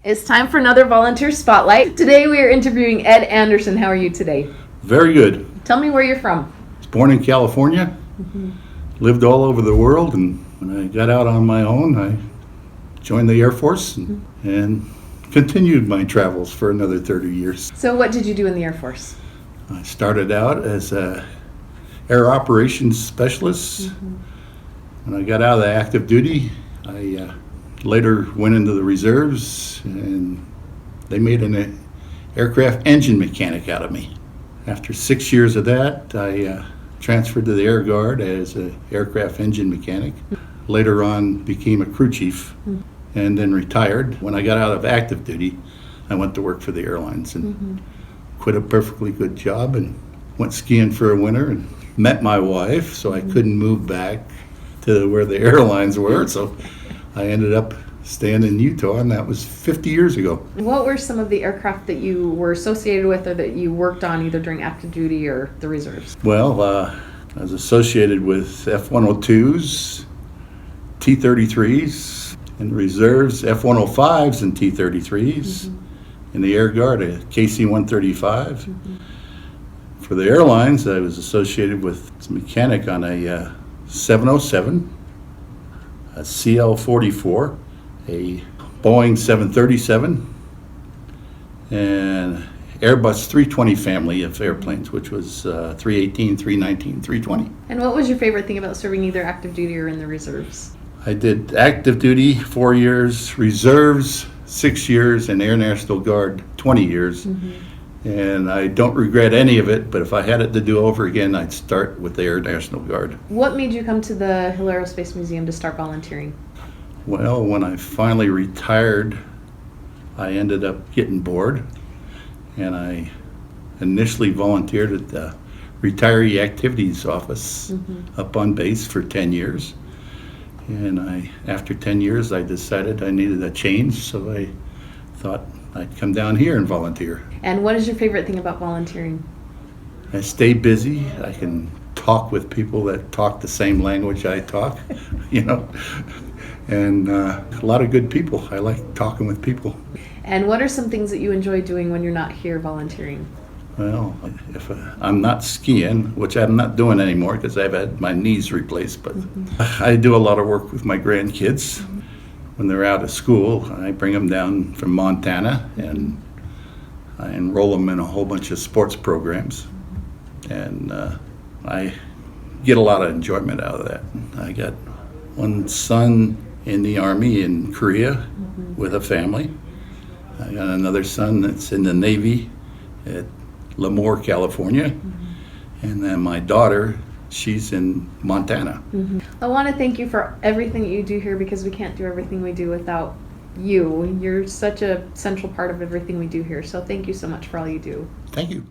It's time for another volunteer spotlight. Today we are interviewing Ed Anderson. How are you today? Very good. Tell me where you're from. I was born in California, lived all over the world, and when I got out on my own, I joined the Air Force and continued my travels for another 30 years. So what did you do in the Air Force? I started out as a air operations specialist. When I got out of the active duty, I later went into the reserves, and they made an aircraft engine mechanic out of me. After 6 years of that, I transferred to the Air Guard as an aircraft engine mechanic. Later on, became a crew chief, and then retired. When I got out of active duty, I went to work for the airlines and quit a perfectly good job and went skiing for a winter and met my wife, so I couldn't move back to where the airlines were, so I ended up staying in Utah, and that was 50 years ago. What were some of the aircraft that you were associated with or that you worked on either during active duty or the reserves? Well, I was associated with F-102s, T-33s, in the reserves, F-105s and T-33s. In the Air Guard, a KC-135. For the airlines, I was associated with a mechanic on a 707, a CL-44, a Boeing 737, and Airbus 320 family of airplanes, which was 318, 319, 320. And what was your favorite thing about serving either active duty or in the reserves? I did active duty 4 years, reserves 6 years, and Air National Guard 20 years. And I don't regret any of it, but if I had it to do over again, I'd start with the Air National Guard. What made you come to the Hill Aerospace Museum to start volunteering? Well, when I finally retired, I ended up getting bored, and I initially volunteered at the Retiree Activities Office up on base for 10 years. And after 10 years, I decided I needed a change, so I thought I'd come down here and volunteer. And what is your favorite thing about volunteering? I stay busy. I can talk with people that talk the same language I talk, and a lot of good people. I like talking with people. And what are some things that you enjoy doing when you're not here volunteering? Well, if I'm not skiing, which I'm not doing anymore because I've had my knees replaced, but I do a lot of work with my grandkids. When they're out of school, I bring them down from Montana and I enroll them in a whole bunch of sports programs. And I get a lot of enjoyment out of that. I got one son in the Army in Korea with a family. I got another son that's in the Navy at Lemoore, California. And then my daughter, she's in Montana. I want to thank you for everything that you do here because we can't do everything we do without you. You're such a central part of everything we do here. So thank you so much for all you do. Thank you.